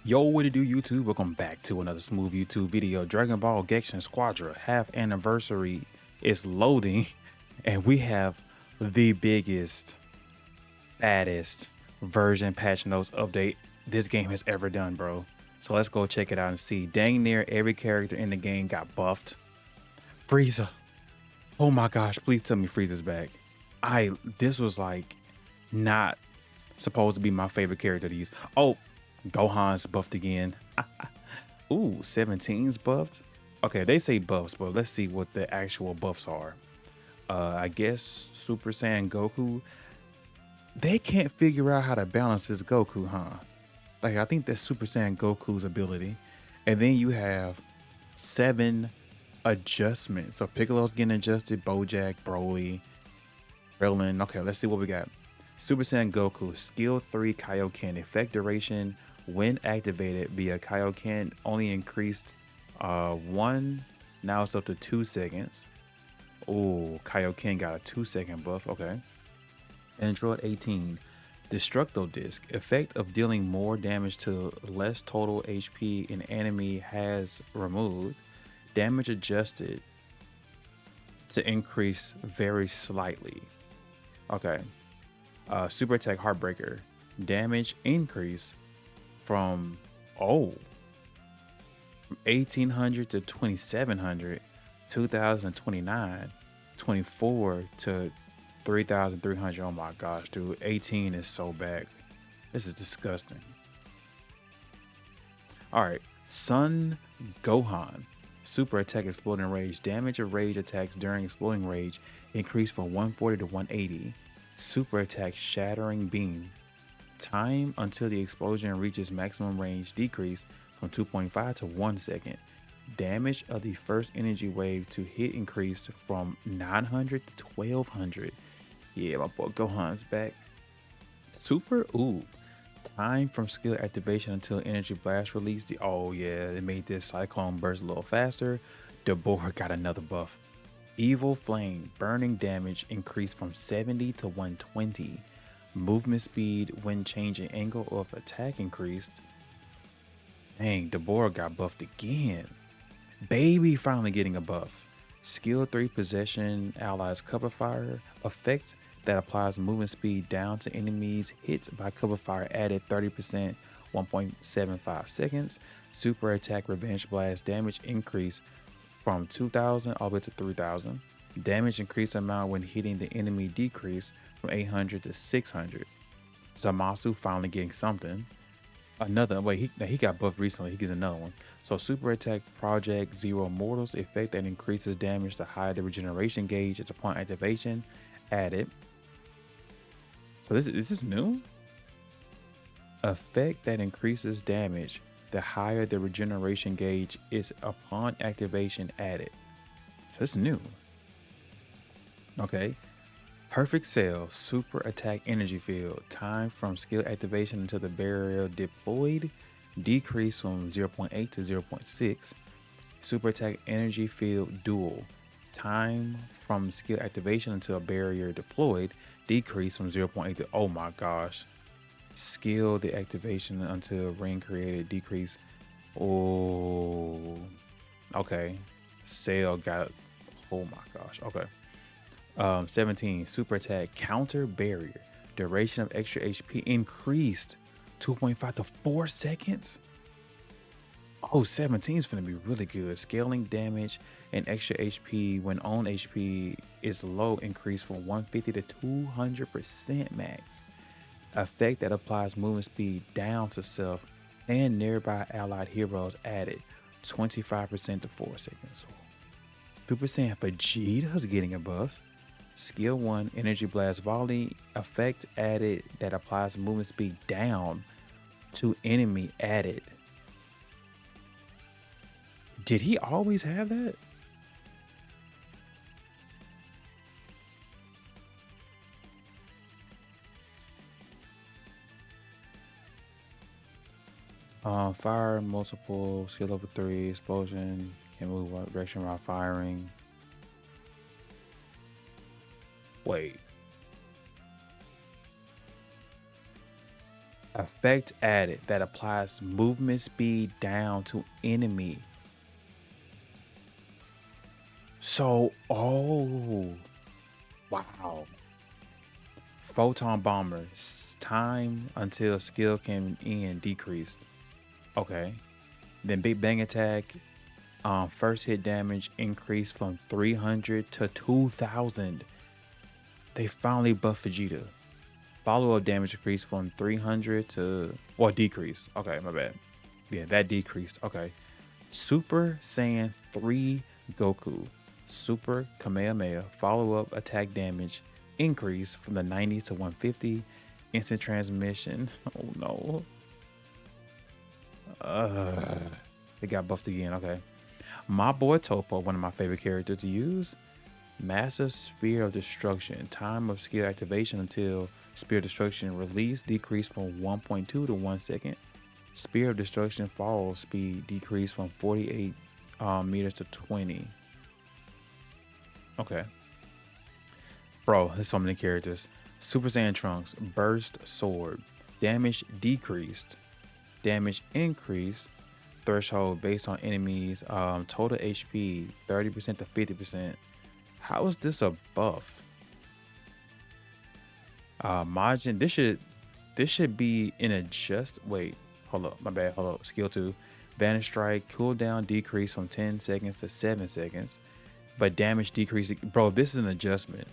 Yo, what it do, YouTube? Welcome back to another smooth YouTube video. Dragon Ball Gekishin Squadra half anniversary is loading, and we have the biggest, fattest version patch notes update this game has ever done, bro. So let's go check it out and see. Dang near every character in the game got buffed. Frieza. Oh my gosh, please tell me Frieza's back. This was like not supposed to be my favorite character to use. Oh, Gohan's buffed again. Ooh, 17's buffed. Okay, they say buffs, but let's see what the actual buffs are. I guess Super Saiyan Goku. They can't figure out how to balance this Goku, huh? Like, I think that's Super Saiyan Goku's ability. And then you have 7 adjustments. So Piccolo's getting adjusted, Bojack, Broly, Krillin. Okay, let's see what we got. Super Saiyan Goku, skill 3 Kaioken, effect duration when activated via Kaioken only increased 1, now it's up to 2 seconds. Oh, Kaioken got a 2-second buff, okay. Android 18, Destructo Disc, effect of dealing more damage to less total HP an enemy has removed, damage adjusted to increase very slightly. Okay. Super Attack Heartbreaker, damage increase from 1800 to 2700, 2029, 24 to 3300. Oh my gosh, dude, 18 is so bad. This is disgusting. All right, Sun Gohan, Super Attack Exploding Rage, damage of rage attacks during exploding rage increased from 140 to 180. Super Attack Shattering Beam, time until the explosion reaches maximum range decrease from 2.5 to 1 second. Damage of the first energy wave to hit increased from 900 to 1200. Yeah, my boy Gohan's back. Super, time from skill activation until energy blast release. Oh yeah, it made this cyclone burst a little faster. Dabur got another buff. Evil Flame, burning damage increased from 70 to 120. Movement speed when changing angle of attack increased. Dang, Dabur got buffed again. Baby finally getting a buff. Skill 3 possession allies cover fire. Effect that applies movement speed down to enemies hit by cover fire added 30%, 1.75 seconds. Super attack revenge blast, damage increase from 2000 all the way to 3000. Damage increase amount when hitting the enemy decrease from 800 to 600. Zamasu finally getting something. Another, wait, he got buffed recently. He gets another one. So Super Attack Project Zero Mortals, effect that increases damage to higher the regeneration gauge upon activation, added. So this is new? Effect that increases damage the higher the regeneration gauge is upon activation, added. So this is new. Okay. Perfect Cell, Super Attack Energy Field, time from skill activation until the barrier deployed decreased from 0.8 to 0.6. Super Attack Energy Field Dual, time from skill activation until a barrier deployed decreased from 0.8 to, oh my gosh. Skill the activation until ring created decrease. Oh, okay. Cell got, oh my gosh, okay. 17, Super Attack Counter Barrier, duration of extra HP increased 2.5 to 4 seconds. Oh, 17 is gonna be really good. Scaling damage and extra HP when own HP is low increased from 150 to 200% max. Effect that applies movement speed down to self and nearby allied heroes added 25% to 4 seconds. Super Saiyan Vegeta's getting a buff. Skill 1 Energy Blast Volley, effect added that applies movement speed down to enemy added. Did he always have that? Fire multiple, skill level 3, explosion, can move one direction while firing. Wait. Effect added that applies movement speed down to enemy. So, oh, wow. Photon bomber. Time until skill can end decreased. Okay. Then big bang attack. First hit damage increased from 300 to 2000. They finally buffed Vegeta. Follow-up damage increased from 300 to, or decreased. Okay, my bad. Yeah, that decreased. Okay. Super Saiyan 3 Goku. Super Kamehameha. Follow-up attack damage increased from the 90s to 150. Instant transmission. Oh no. They got buffed again. Okay. My boy Topo, one of my favorite characters to use. Massive Spear of Destruction. Time of skill activation until Spear of Destruction release decreased from 1.2 to 1 second. Spear of Destruction fall speed decreased from 48 meters to 20. Okay. Bro, there's so many characters. Super Saiyan Trunks. Burst Sword. Damage decreased. Damage increased. Threshold based on enemies. Total HP 30% to 50%. How is this a buff? Margin. This should be an adjust. Wait, hold up. My bad. Hold up. Skill 2. Vanish Strike. Cooldown decreased from 10 seconds to 7 seconds. But damage decreased. Bro, this is an adjustment.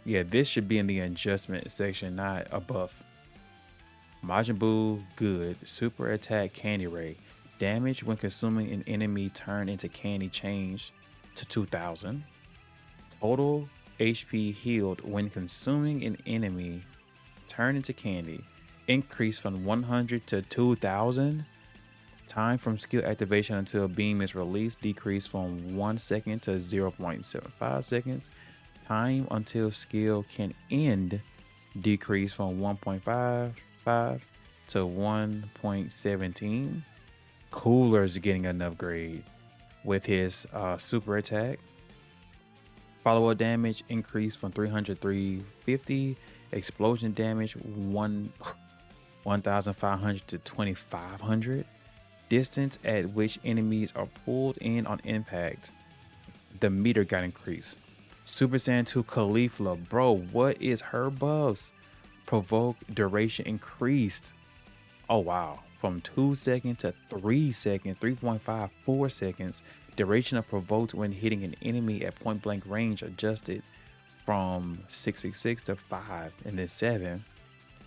Yeah, this should be in the adjustment section, not a buff. Majin Buu, good. Super attack Candy Ray. Damage when consuming an enemy turned into candy changed to 2000. Total HP healed when consuming an enemy turned into candy increased from 100 to 2000. Time from skill activation until beam is released decreased from 1 second to 0.75 seconds. Time until skill can end decreased from 1.55 to 1.17. Cooler's getting an upgrade with his super attack. Follow-up damage increased from 300 to 350. Explosion damage 1,500 to 2,500. Distance at which enemies are pulled in on impact. The meter got increased. Super Saiyan 2 Caulifla. Bro, what is her buffs? Provoke duration increased. Oh, wow. From 2 seconds to 3 seconds, 3.54 seconds. Duration of provoked when hitting an enemy at point blank range adjusted from 666 to 5 and then 7.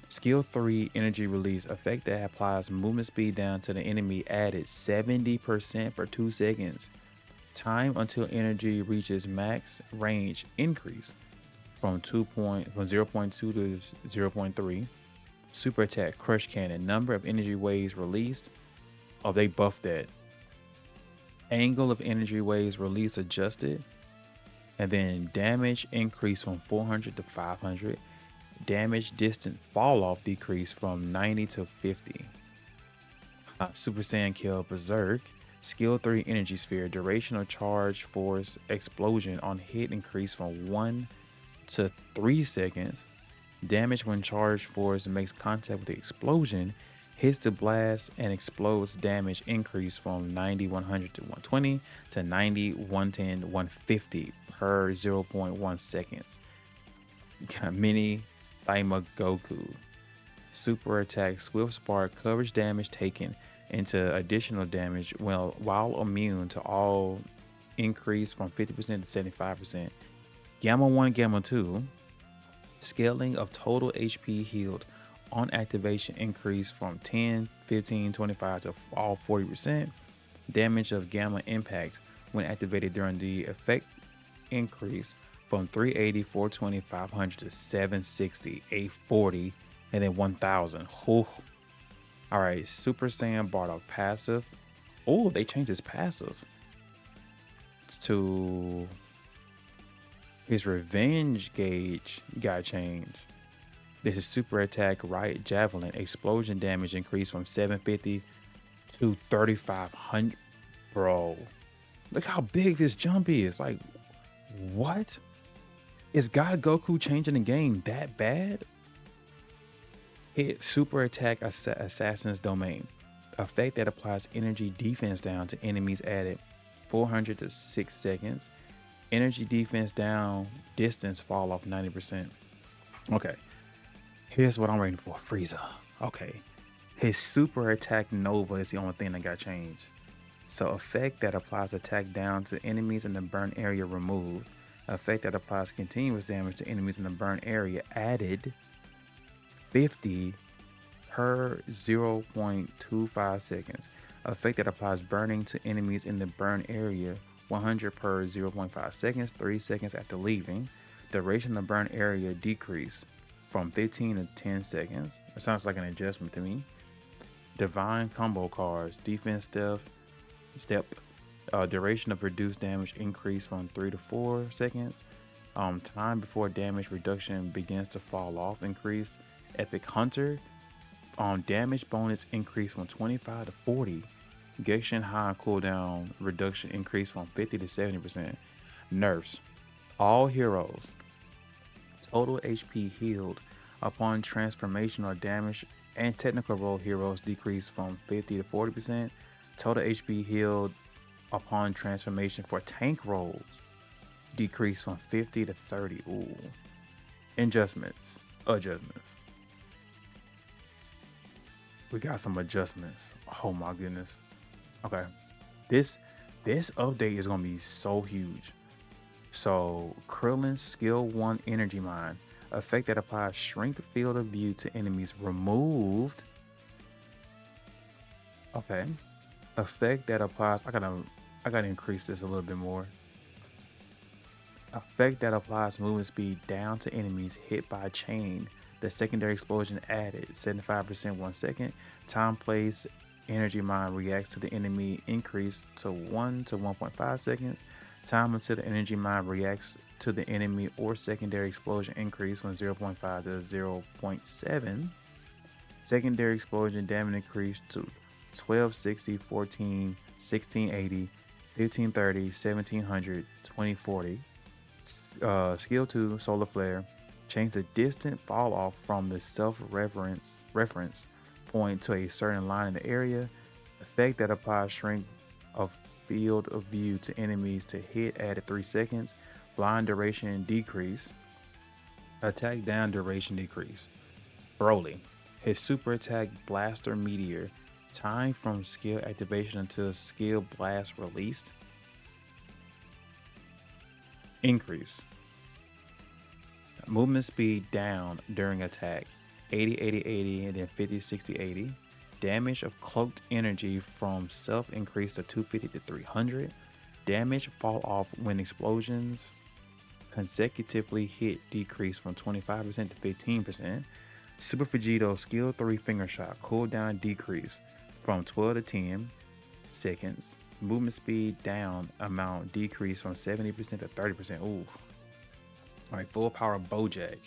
Skill 3 energy release effect that applies movement speed down to the enemy added 70% for 2 seconds. Time until energy reaches max range increase from 0.2 to 0.3. Super attack crush cannon. Number of energy waves released. Oh, they buffed that. Angle of energy waves release adjusted. And then damage increased from 400 to 500. Damage distance fall off decreased from 90 to 50. Super Saiyan Kill Berserk. Skill 3 energy sphere. Duration of charge force explosion on hit increased from 1 to 3 seconds. Damage when charge force makes contact with the explosion. Hits the blast and explodes damage increase from 90 100 to 120 to 90 110 150 per 0.1 seconds. Got mini Thaima Goku. Super attack Swift Spark coverage damage taken into additional damage while immune to all increase from 50% to 75%. Gamma 1 Gamma 2 scaling of total HP healed on activation increased from 10, 15, 25 to all 40%. Damage of Gamma Impact when activated during the effect increase from 380, 420, 500 to 760, 840, and then 1000. All right, Super Saiyan Bardock passive. Oh, they changed his passive to his revenge gauge got changed. This is super attack right javelin. Explosion damage increased from 750 to 3,500. Bro, look how big this jump is. Like, what? Is God Goku changing the game that bad? Hit super attack assassin's domain. Effect that applies energy defense down to enemies added 400 to 6 seconds. Energy defense down, distance fall off 90%. Okay, here's what I'm waiting for. Frieza. Okay, his super attack Nova is the only thing that got changed. So effect that applies attack down to enemies in the burn area removed. Effect that applies continuous damage to enemies in the burn area added 50 per 0.25 seconds. Effect that applies burning to enemies in the burn area 100 per 0.5 seconds, 3 seconds after leaving. Duration of burn area decrease from 15 to 10 seconds. It sounds like an adjustment to me. Divine combo cards, defense step, duration of reduced damage increase from 3 to 4 seconds. Time before damage reduction begins to fall off increase. Epic Hunter, damage bonus increase from 25 to 40. Gekishin High cooldown reduction increase from 50 to 70%. Nerfs. All heroes. Total HP healed upon transformation or damage and technical role heroes decrease from 50 to 40%. Total HP healed upon transformation for tank roles decrease from 50 to 30. Ooh. Adjustments. We got some adjustments. Oh my goodness. Okay. This update is gonna be so huge. So Krillin's skill 1 energy mine. Effect that applies shrink field of view to enemies removed. Okay. Effect that applies. I gotta increase this a little bit more. Effect that applies movement speed down to enemies hit by chain. The secondary explosion added 75% 1 second. Time place energy mine reacts to the enemy increase to 1 to 1.5 seconds. Time until the energy mine reacts to the enemy or secondary explosion increase from 0.5 to 0.7. Secondary explosion damage increase to 1260, 14, 1680, 1530, 1700, 2040. Skill 2 solar flare. Change the distant fall off from the reference point to a certain line in the area. Effect that applies shrink of field of view to enemies to hit added 3 seconds. Blind duration decrease. Attack down duration decrease. Broly. His super attack blaster meteor. Time from skill activation until skill blast released. Increase. Movement speed down during attack 80 80 80 and then 50 60 80. Damage of cloaked energy from self increase to 250 to 300. Damage fall off when explosions consecutively hit decrease from 25% to 15%. Super Vegito skill 3 finger shot cooldown decrease from 12 to 10 seconds. Movement speed down amount decrease from 70% to 30%. Ooh. Alright, full power Bojack.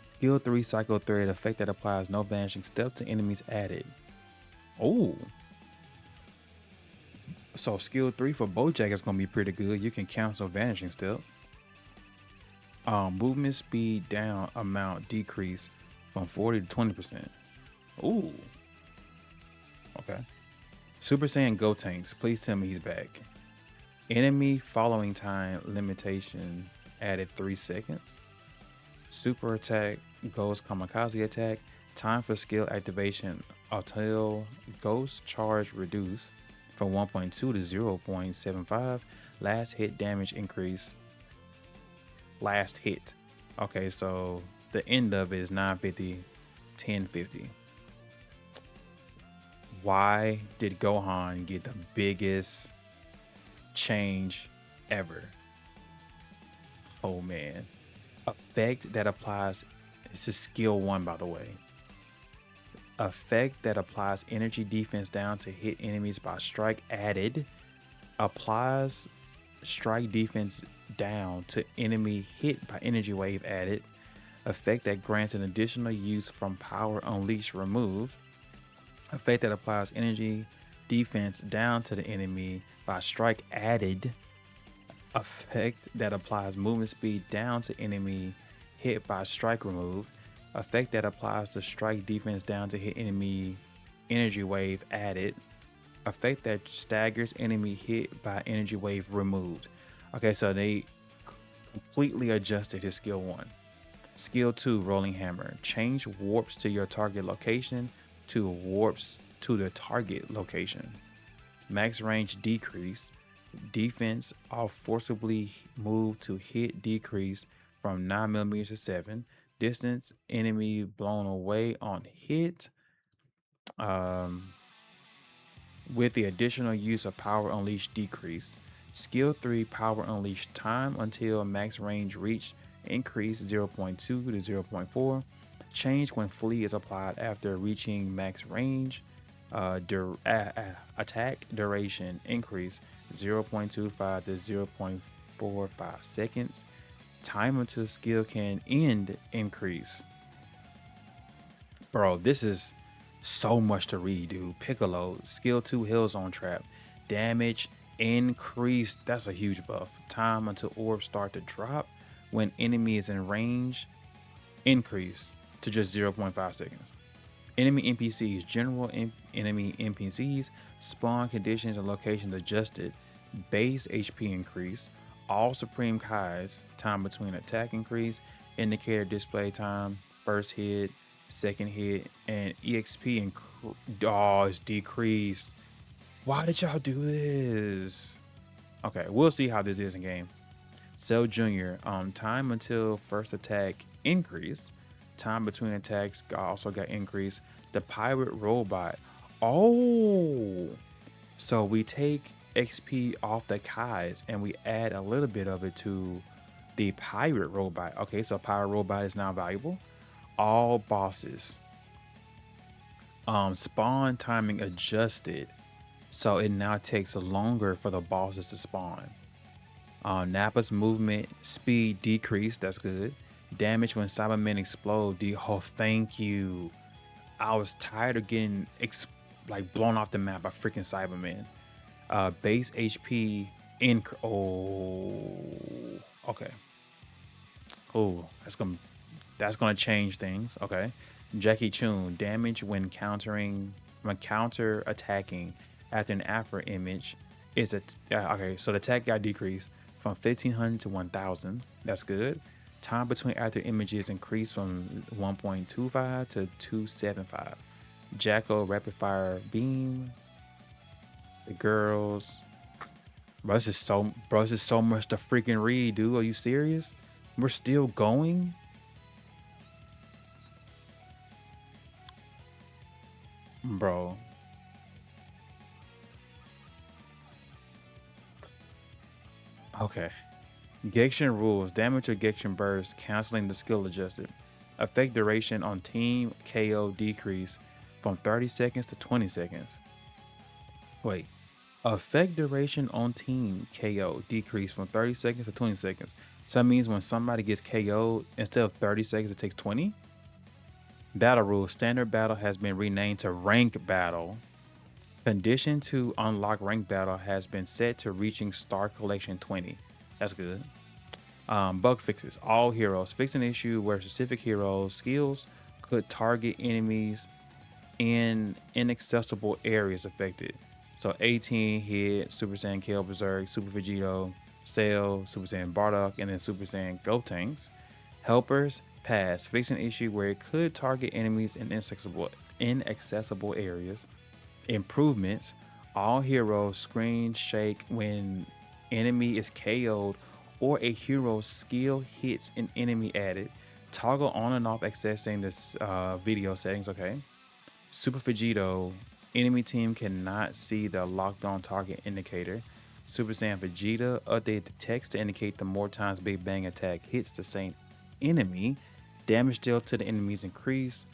Skill 3 Psycho Thread effect that applies no vanishing step to enemies added. Oh. So skill 3 for Bojack is gonna be pretty good. You can cancel vanishing step. Movement speed down amount decrease from 40 to 20%. Ooh. Okay. Super Saiyan Gotenks, please tell me he's back. Enemy following time limitation added 3 seconds. Super attack Ghost Kamikaze attack. Time for skill activation until Ghost charge reduced from 1.2 to 0.75. Last hit damage increase. Last hit. Okay, so the end of it is 950, 1050. Why did Gohan get the biggest change ever? Oh man. Effect that applies, this is skill 1 by the way. Effect that applies energy defense down to hit enemies by strike added. Applies strike defense down to enemy hit by energy wave added. Effect that grants an additional use from power unleashed removed. Effect that applies energy defense down to the enemy by strike added. Effect that applies movement speed down to enemy hit by strike removed. Effect that applies to strike defense down to hit enemy energy wave added. Effect that staggers enemy hit by energy wave removed. Okay, so they completely adjusted his skill 1. Skill 2, rolling hammer. Change warps to your target location to warps to the target location. Max range decrease. Defense off forcibly move to hit decrease from 9mm to 7. Distance enemy blown away on hit. With the additional use of power unleash decrease. Skill 3, power unleash. Time until max range reach increase 0.2 to 0.4. Change when flee is applied after reaching max range. Attack duration increase 0.25 to 0.45 seconds. Time until skill can end increase. Bro, this is so much to read, dude. Piccolo, skill 2, Hill Zone Trap. Damage increase. That's a huge buff. Time until orbs start to drop when enemy is in range increase to just 0.5 seconds. Enemy NPCs, general enemy NPCs, spawn conditions and locations adjusted. Base HP increase. All Supreme Kais, time between attack increase. Indicator display time, first hit, second hit, and EXP is decreased. Why did y'all do this? Okay, we'll see how this is in game. Cell Jr. Time until first attack increased. Time between attacks also got increased. The pirate robot. Oh, so we take XP off the Kais and we add a little bit of it to the pirate robot. Okay, so pirate robot is now valuable. All bosses. Spawn timing adjusted, so it now takes longer for the bosses to spawn. Nappa's movement speed decreased. That's good. Damage when Cybermen explode. Oh, thank you. I was tired of getting blown off the map by freaking Cybermen. Base HP okay. Oh, that's gonna change things. Okay. Jackie Chun, damage when counter attacking after an alpha image is okay. So the attack got decreased from 1500 to 1000. That's good. Time between after images increased from 1.25 to 275. Jacko rapid fire beam. The girls. Bro, this is so much to freaking read, dude. Are you serious? We're still going? Bro. Okay. Gekishin rules. Damage or Gekishin burst, canceling the skill adjusted. Effect duration on team KO decrease from 30 seconds to 20 seconds. Wait. Effect duration on team KO decrease from 30 seconds to 20 seconds. So that means when somebody gets KO'd, instead of 30 seconds, it takes 20? Battle rules. Standard battle has been renamed to rank battle. Condition to unlock rank battle has been set to reaching Star Collection 20. That's good. Bug fixes. All heroes. Fix an issue where specific heroes' skills could target enemies in inaccessible areas affected. So 18 hit, Super Saiyan Kale Berserk, Super Vegito, Cell, Super Saiyan Bardock, and then Super Saiyan Gotenks. Helpers pass. Fix an issue where it could target enemies in inaccessible areas. Improvements. All heroes screen shake when enemy is KO'd or a hero's skill hits an enemy added. Toggle on and off accessing this video settings. Okay. Super Vegito. Enemy team cannot see the locked on target indicator. Super Saiyan Vegeta. Update the text to indicate the more times Big Bang attack hits the same enemy. Damage dealt to the enemies increase.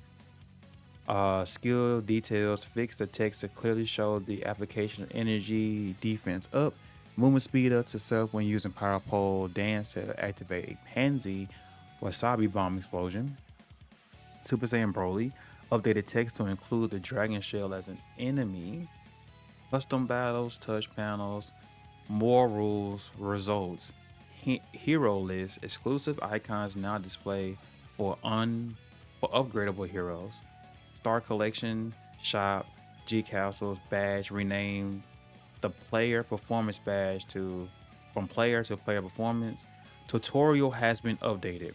Skill details. Fix the text to clearly show the application of energy. Defense up. Movement speed up to self when using power pole. Dance to activate a Pansy Wasabi bomb explosion. Super Saiyan Broly. Updated text to include the Dragon Shell as an enemy. Custom battles, touch panels, more rules, results. Hero list. Exclusive icons now display for for upgradable heroes. Star Collection, Shop, G Castles, Badge renamed the Player Performance Badge to from Player to Player Performance. Tutorial has been updated.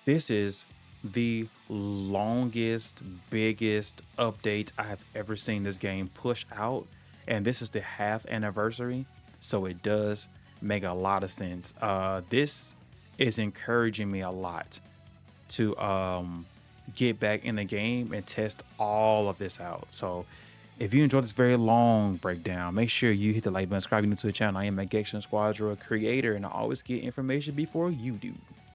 This is the longest, biggest update I have ever seen this game push out, and this is the half anniversary, so it does make a lot of sense. This is encouraging me a lot to get back in the game and test all of this out. So if you enjoyed this very long breakdown, make sure you hit the like button, subscribe if you're new to the channel. I am Gekishin Squadra'S creator, and I always get information before you do.